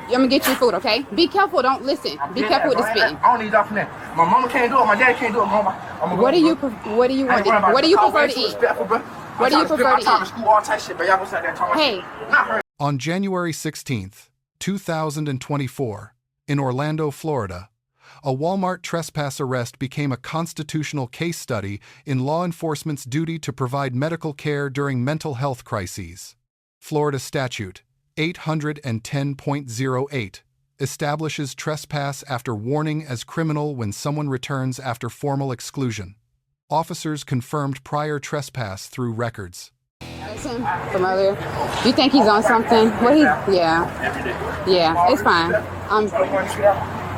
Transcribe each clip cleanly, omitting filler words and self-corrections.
I'm gonna get you food, okay? Be careful. Don't listen. Be careful with the spitting. I don't need that from that. My mama can't do it. My dad can't do it. What do you want? What do you prefer to eat? What do you prefer to eat? Hey. On January 16th, 2024, in Orlando, Florida, a Walmart trespass arrest became a constitutional case study in law enforcement's duty to provide medical care during mental health crises. Florida Statute 810.08 establishes trespass after warning as criminal when someone returns after formal exclusion. Officers confirmed prior trespass through records. From earlier, do you think he's on something? Yeah, it's fine.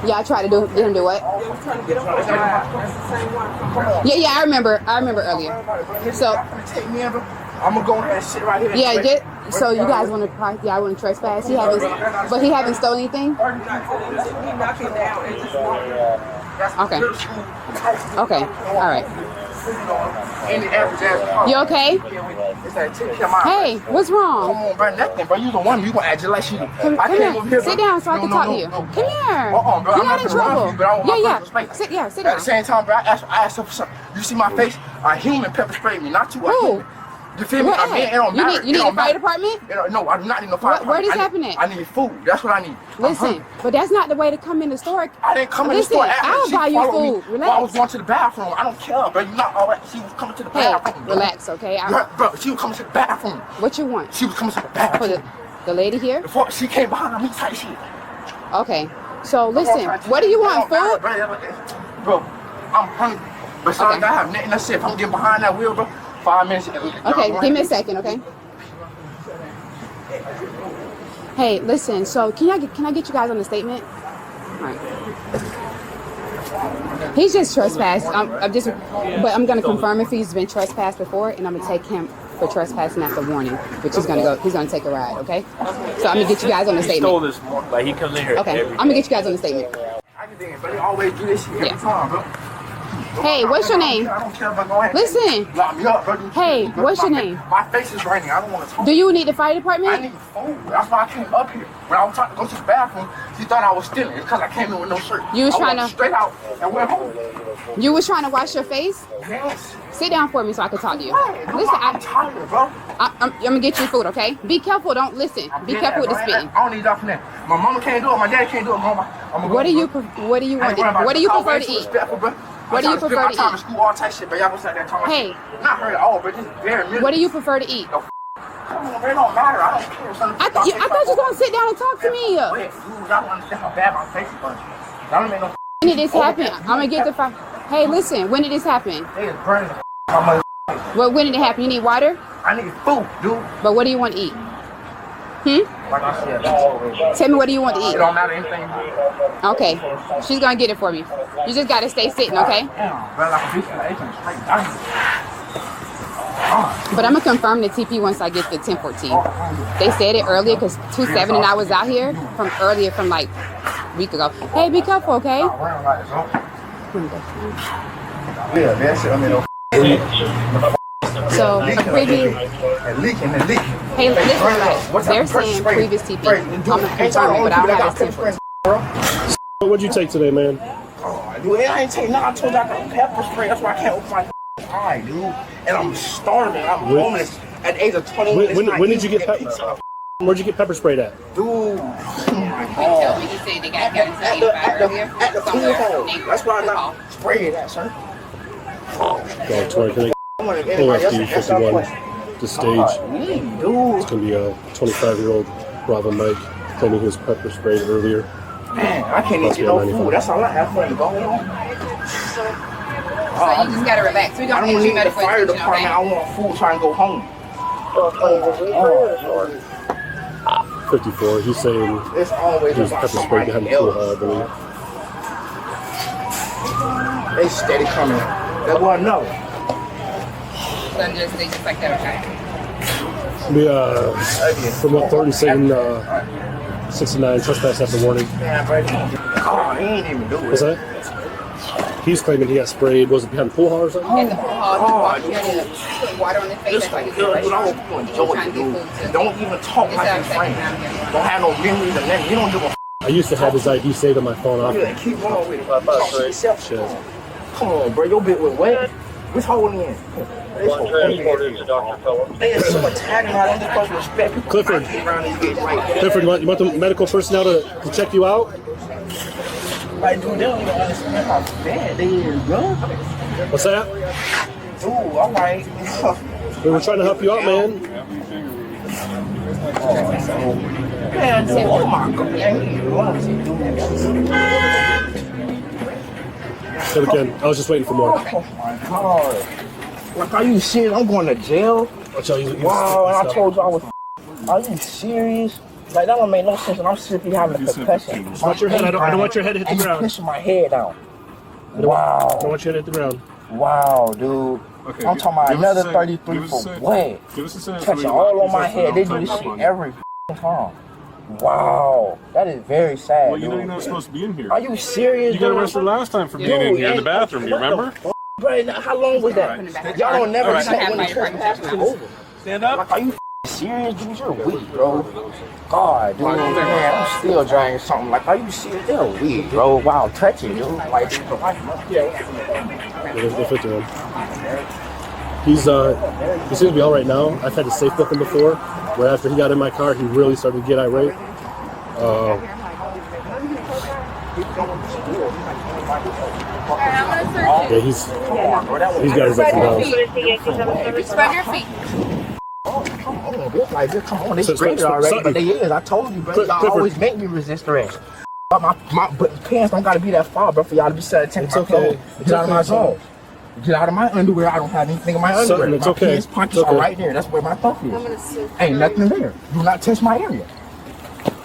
Yeah, I tried to get him to what? Yeah, I remember earlier. So I'm gonna go ahead and sit right here. Yeah, so you guys want to? Yeah, I want to trespass. He haven't stolen anything. Okay, all right. You okay? Hey, what's wrong? Come on, bro, nothing, bro. You the one. You gonna act just like she. Come here. Sit down so I can talk to you. Come here. Bro. You're not in trouble. Sit down. At the same time, bro, I asked her for something. You see my face? A human pepper sprayed me, not you. Who? You feel me? You need a fire department? No, I do not need no fire department. Where this happening? I need food. That's what I need. Listen, but that's not the way to come in the store. I didn't come in the store. I'll buy you food. Relax. I was going to the bathroom. I don't care, bro. You're not all right. She was coming to the bathroom. Hey, relax, okay? Bro, she was coming to the bathroom. What you want? She was coming to the bathroom. The lady here? Before she came behind me, type shit. Okay. So listen, what do you want, food? Bro, I'm hungry. But so I have nothing to say. If I'm getting behind that wheel, bro, 5 minutes. Okay, give me a second, okay? Hey, listen. So can I get you guys on the statement? All right. He's just trespassed. But I'm gonna confirm if he's been trespassed before, and I'm gonna take him for trespassing after warning, which he's gonna take a ride, okay? So I'm gonna get you guys on the statement. He stole this morning, like he comes in here. Okay, I'm gonna get you guys on the statement. I can think, but they always do this shit every time, bro. Hey, what's your name? I don't care about going. Listen. Lock me up, bro. Hey, what's your name? My face is raining. I don't want to talk. Do you need the fire department? I need food. That's why I came up here. When I was trying to go to the bathroom, she thought I was stealing. It's because I came in with no shirt. You was trying to straight out and went home. You was trying to wash your face? Yes. Sit down for me so I can talk to you. Right. Listen, I'm tired, bro. I'm gonna get you food, okay? Be careful. Don't listen. Be careful with the spitting. I don't need that from that. My mama can't do it. My dad can't do it. What do you want? What do you prefer to eat? What do you prefer to eat? Hey. Not her at all, but just very minimum. What do you prefer to eat? It don't matter. I don't care. I thought you were gonna sit down and talk to me. I don't understand how bad my face is. That don't make no. When did this happen? I'm gonna get the fire. Hey, listen. When did this happen? They is burning the Well, when did it happen? You need water? I need food, dude. But what do you want to eat? Like I said, Tell me, what do you want to it eat? don't matter anything. Okay. She's gonna get it for me. You just gotta stay sitting, okay? But I'm gonna confirm the TP once I get the 1014. They said it earlier because 27 and I was out here from like a week ago. Hey, be careful, okay? So a previous. Hey, listen, they're saying previous TP. I'm gonna confirm it, but I don't have his 1014. What'd you take today, man? Dude, I ain't taking nothing. I told you I got pepper spray. That's why I can't open my eye, dude. And I'm starving. I'm homeless at the age of 20. When did you get pepper? Where'd you get pepper sprayed at? Dude. Tell me he said they got at the pool hall. That's why I'm not spraying that, sir. Dog toy, can I OFD 51, the stage. It's going to be a 25-year-old Bravo Mike claiming he was pepper sprayed earlier. Man, I can't even get no food. That's all I have for to go on. So you just gotta relax. We gonna I don't need the fire department. I want food trying to go home. 54, he's saying it's always he was pepper sprayed behind the pool hall, I believe. They steady coming. They want to know. They just like that, okay? We, from authorities saying 69 trespass after warning. Oh, he ain't even do it. What's that? He's claiming he got sprayed. Was it behind the pool hall or something? At the pool hall, he put water on his face. That's like his Don't even talk like your friend. Don't have no memories and nothing. You don't give a I used to have his ID saved on my phone. keep going with it. Talk to yourself. Come on, bro. Your bit was wet. What's holding in? Transported to Dr. Feller. They are so attacking. I don't supposed to respect people. Clifford. Clifford, you want the medical personnel to check you out? Like, dude, they don't even understand how bad they is, bro. What's that? Dude, all right. We were trying to help you out, man. Man, dude, oh my God. Say it again. I was just waiting for more. Oh my God. Like, are you serious? I'm going to jail? Wow, and I told you I was. Are you serious? Like, that don't make no sense, and I'm simply having a concussion. Watch your head. I don't want your head to hit the ground. I'm pushing my head down. Wow. I don't want your head to hit the ground. Wow, dude. Okay, I'm talking about another 33 for what? Touching all on my head. They do this shit every time. Wow. That is very sad. Well, you know you're not supposed to be in here. Are you serious? You got arrested last time for being in here in the bathroom. You remember? Bro, how long was that? Y'all don't never check when the trespass is over. Stand up. Like, are you serious, dude? You're weak, bro. God, dude, man, I'm still dragging something. Like, are you serious? They're weak, bro. Wow, touching, dude. Like, They're 51. He seems to be all right now. I've had to safe book him before, where after he got in my car, he really started to get irate. Yeah, he's got his ups and downs. Spread your feet. Like, come on, they spread it already, but they is. I told you, bro. Y'all always make me resist arrest. But my pants don't gotta be that far, bro, for y'all to be set to take my clothes. Get out of my zone. Get out of my underwear. I don't have anything in my underwear. It's my okay. pants pockets are right there. That's where my stuff is. Ain't nothing there. Do not touch my area.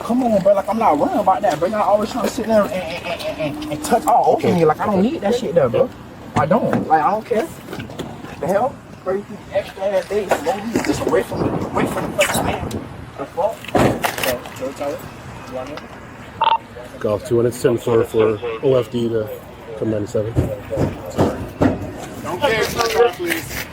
Come on, bro. Like, I'm not worrying about that, bro. Y'all always trying to sit there and touch all over me. Like, I don't need that shit there, bro. I don't. Like, I don't care. The hell? Crazy extra ass days. Just away from the place, man. The fuck? Golf 210 for OFD to come 97. Don't care. Please.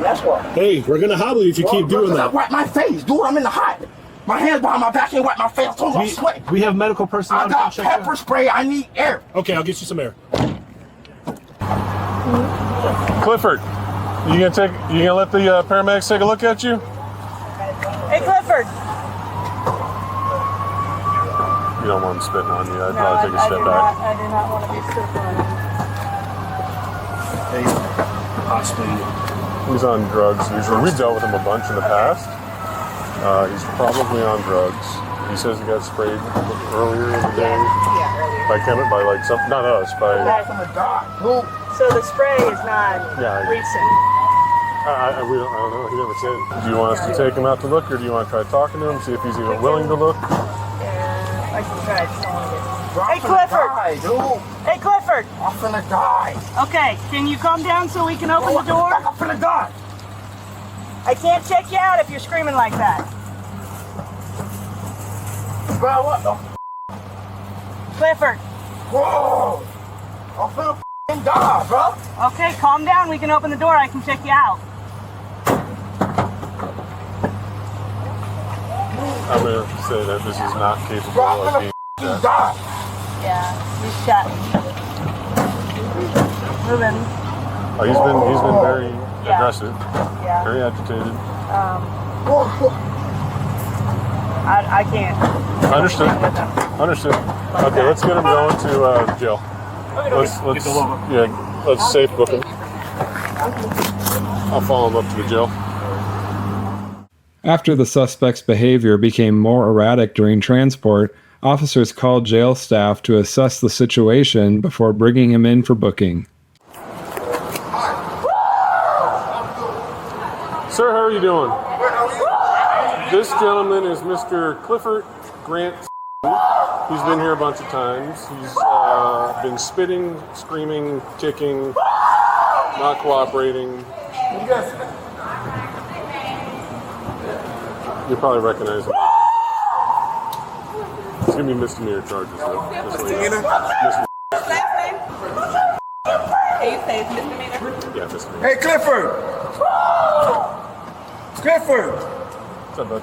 That's what. Hey, we're gonna hobble you if you keep doing that. Wipe my face, dude. I'm in the hot. My hands behind my back. I can't wipe my face. I told you I'm sweating. We have medical personnel I to got check you out. pepper spray. I need air. Okay, I'll get you some air. Clifford, you gonna let the paramedics take a look at you? Hey, Clifford. You don't want them spitting on you. I'd probably take a step back. I do not want to be spitting on you. He's on drugs usually. We've dealt with him a bunch in the past. He's probably on drugs. He says he got sprayed earlier in the day by not us, by. So the spray is not recent. I don't know. He never said. Do you want us to take him out to look, or do you want to try talking to him, see if he's even willing to look? Yeah, I can try. I just don't want to get. Hey, Clifford. Hey, Clifford. I'm finna die. Okay, can you calm down so we can open the door? I'm finna die. I can't check you out if you're screaming like that. Bro, what the Clifford. Whoa. I'm finna die, bro. Okay, calm down. We can open the door. I can check you out. I'm going to say that this is not capable Bro, I'm of being finna die. Yeah, he's shot. Moving. He's been very aggressive, Yeah. very agitated. I can't. Understood. Understood. Okay, let's get him going to jail. Let's safe book him. I'll follow him up to the jail. After the suspect's behavior became more erratic during transport, officers called jail staff to assess the situation before bringing him in for booking. Sir, how are you doing? This gentleman is Mr. Clifford Grant. He's been here a bunch of times. He's been spitting, screaming, kicking, not cooperating. You probably recognize him. It's gonna be misdemeanor charges though. Misdemeanor? Last name? Can you say it's misdemeanor? Yeah, misdemeanor. Hey, Clifford! Clifford! What's up, bud?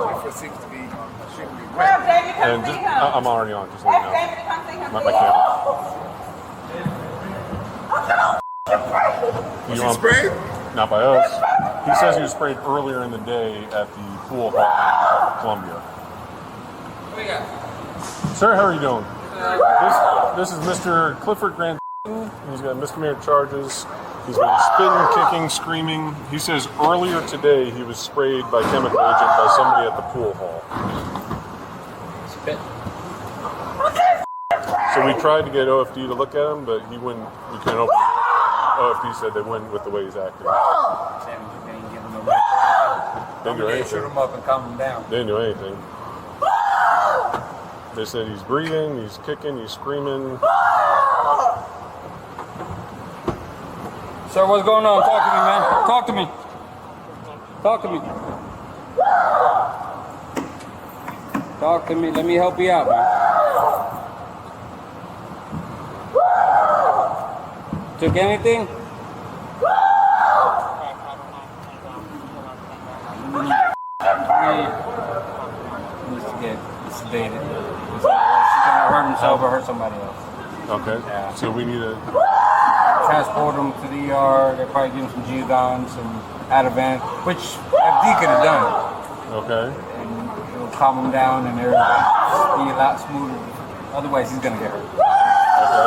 Clifford seems to be extremely Well, David, come And see just, him. I'm already on. Just let Ask me David to come see him. know. My camera. Was he sprayed? Not by us. He says he was sprayed earlier in the day at the pool hall in Columbia. Sir, how are you doing? This is Mr. Clifford Grant. He's got misdemeanor charges. He's been spitting, kicking, screaming. He says earlier today he was sprayed by chemical agent by somebody at the pool hall. Spit. So we tried to get OFD to look at him, but he wouldn't. We couldn't open it. OFD said they wouldn't with the way he's acting. Didn't do anything. Shoot him up and calm him down. Didn't do anything. They said he's breathing, he's kicking, he's screaming. Sir, what's going on? Talk to me, man. Talk to me. Talk to me. Talk to me. Let me help you out, man. Took anything? Needs to get sedated. He's gonna hurt himself or hurt somebody else. Okay. Yeah. So we need to. Transport him to the ER. They're probably give him some G-Gon, some Ativan, which FD could have done. Okay. And it'll calm him down and everything be a lot smoother. Otherwise, he's gonna get hurt. Okay.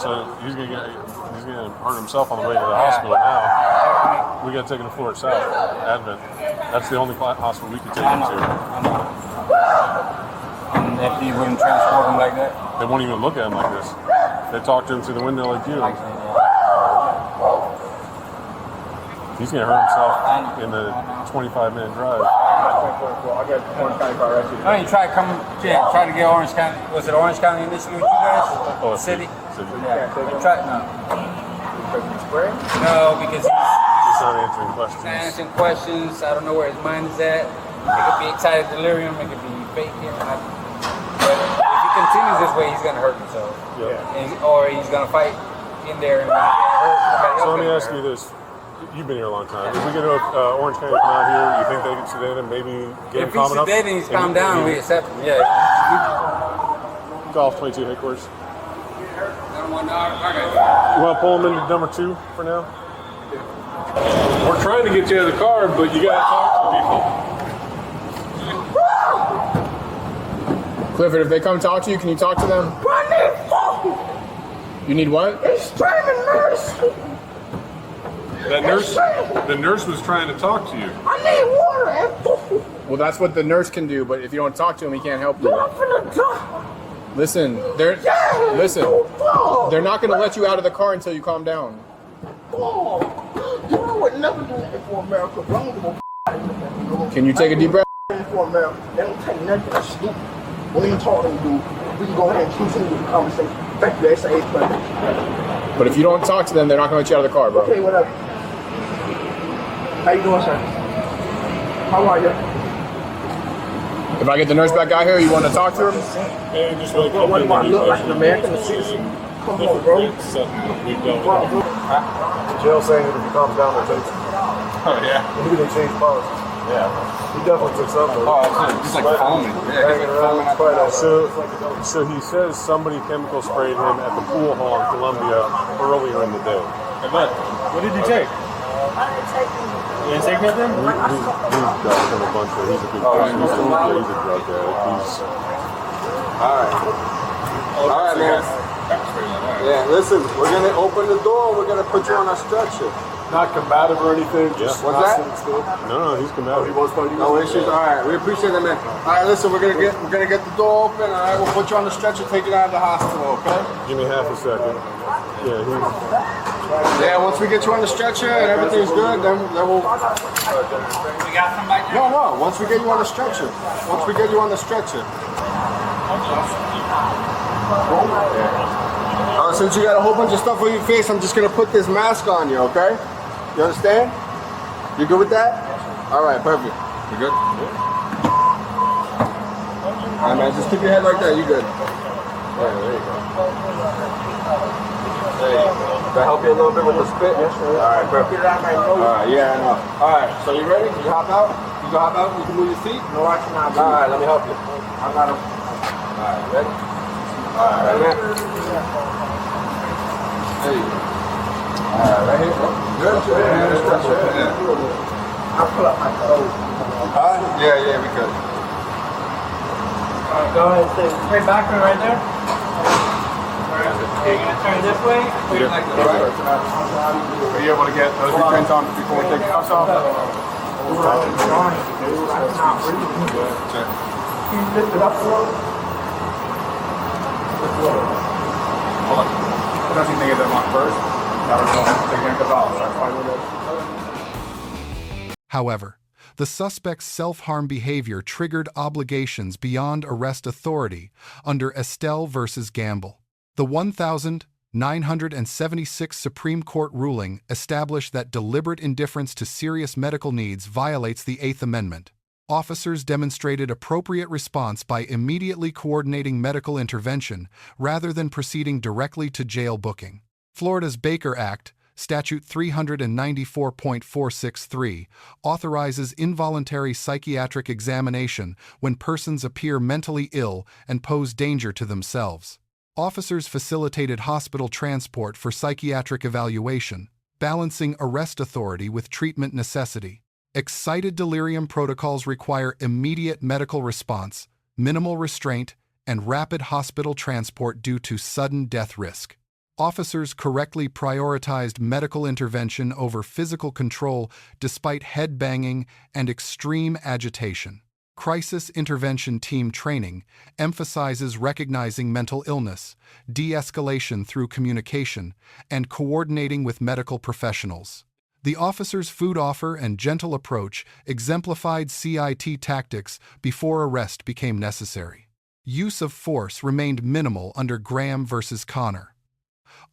So he's gonna hurt himself on the way to the hospital now. We got to take him to Florida South, Advent. That's the only hospital we can take him to. I know. And FD wouldn't transport him like that. They won't even look at him like this. They talk to him through the window like you. He's gonna hurt himself in the 25-minute drive. I got one kind of car rescue. I mean, try to get Orange County. Was it Orange County initially with you guys? Oh, City? City. Yeah. Can't Try, no. Because he's spraying? No, because he's He's not answering questions. answering questions. I don't know where his mind is at. It could be excited delirium. It could be faking. But if he continues this way, he's gonna hurt himself. Yeah. Or he's gonna fight in there and get hurt. So let me ask you this. You've been here a long time. If we get Orange County to come out here, you think they can sedate him, maybe get him calm enough? If he's sedated and he's calmed down, we accept him, yeah. Golf 22 headquarters. You want to pull him into number 2 for now? We're trying to get you out of the car, but you got to talk to people. Clifford, if they come talk to you, can you talk to them? You need what? The nurse was trying to talk to you. I need water. Well, that's what the nurse can do, but if you don't talk to him, he can't help you. I'm finna die. Listen, they're not going to let you out of the car until you calm down. Oh, you know what? Never do that for America. I don't give a Can you take a deep breath? for America. They don't take nothing. That's stupid. What are you talking to? We can go ahead and continue the conversation. Thank you, SAS, buddy. But if you don't talk to them, they're not going to let you out of the car, bro. Okay, whatever. How you doing, sir? How are you? If I get the nurse back out here, you want to talk to him? And just really What do I look like, an American citizen? Come on, bro. We've done with Jill saying that if he calms down, they'll take some. Oh, yeah. Maybe they changed policies. Yeah. He definitely took something. Oh, it's like foaming. Yeah, Hanging around, quite a So he says somebody chemical sprayed him at the pool hall in Columbia earlier in the day. What did you take? You didn't take nothing? He's got a bunch of. He's a good person. He's a drug addict. All right, man. Yeah, listen, we're gonna open the door. We're gonna put you on a stretcher. Not combative or anything. Just What's not that? sitting still. No, he's combative. He was fighting. No issues. All right, we appreciate it, man. All right, listen, we're gonna get the door open. All right, we'll put you on the stretcher, take you out of the hospital. Okay? Give me half a second. Yeah, Yeah. Once we get you on the stretcher and everything's good, then we'll. We got somebody there? No. Once we get you on the stretcher. Since you got a whole bunch of stuff on your face, I'm just gonna put this mask on you, okay? You understand? You good with that? All right, perfect. You good? Alright, man, just keep your head like that. You good? There you go. There you go. Can I help you a little bit with the spit? Yes, sir. Alright, perfect. Alright, yeah, I know. Alright, so you ready? You hop out? You can hop out? You can move your feet? No, I cannot. Alright, let me help you. I got him. Alright, ready? Alright, right there. There you go. Alright, right here. Good. I'll pull up my toes. Yeah, we could. Go ahead, stay straight back from right there. You're gonna turn this way. Are you able to get those reprints on before we take the cuffs off? Can you lift it up a little? Hold on. I don't think they get them on first. I don't know if they can get off. That's fine with it. However, the suspect's self-harm behavior triggered obligations beyond arrest authority under Estelle versus Gamble. The 1976 Supreme Court ruling established that deliberate indifference to serious medical needs violates the Eighth Amendment. Officers demonstrated appropriate response by immediately coordinating medical intervention rather than proceeding directly to jail booking. Florida's Baker Act, Statute 394.463, authorizes involuntary psychiatric examination when persons appear mentally ill and pose danger to themselves. Officers facilitated hospital transport for psychiatric evaluation, balancing arrest authority with treatment necessity. Excited delirium protocols require immediate medical response, minimal restraint, and rapid hospital transport due to sudden death risk. Officers correctly prioritized medical intervention over physical control despite head banging and extreme agitation. Crisis intervention team training emphasizes recognizing mental illness, de-escalation through communication, and coordinating with medical professionals. The officer's food offer and gentle approach exemplified CIT tactics before arrest became necessary. Use of force remained minimal under Graham versus Connor.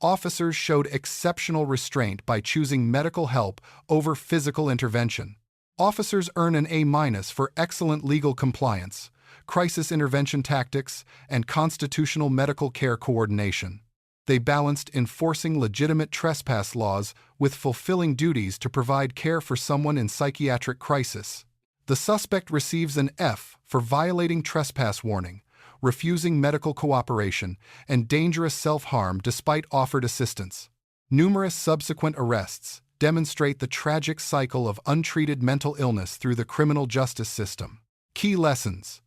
Officers showed exceptional restraint by choosing medical help over physical intervention. Officers earn an A- for excellent legal compliance, crisis intervention tactics, and constitutional medical care coordination. They balanced enforcing legitimate trespass laws with fulfilling duties to provide care for someone in psychiatric crisis. The suspect receives an F for violating trespass warning, refusing medical cooperation, and dangerous self-harm despite offered assistance. Numerous subsequent arrests demonstrate the tragic cycle of untreated mental illness through the criminal justice system. Key lessons: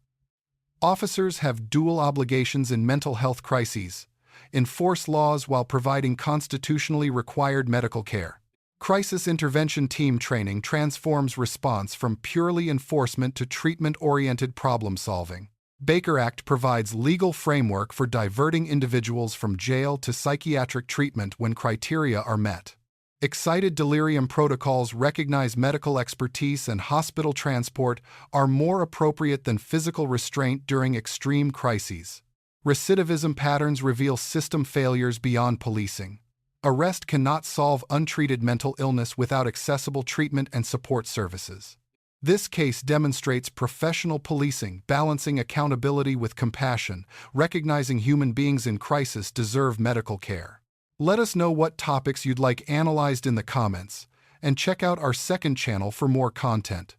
officers have dual obligations in mental health crises. Enforce laws while providing constitutionally required medical care. Crisis intervention team training transforms response from purely enforcement to treatment-oriented problem-solving. Baker Act provides legal framework for diverting individuals from jail to psychiatric treatment when criteria are met. Excited delirium protocols recognize medical expertise and hospital transport are more appropriate than physical restraint during extreme crises. Recidivism patterns reveal system failures beyond policing. Arrest cannot solve untreated mental illness without accessible treatment and support services. This case demonstrates professional policing, balancing accountability with compassion, recognizing human beings in crisis deserve medical care. Let us know what topics you'd like analyzed in the comments, and check out our second channel for more content.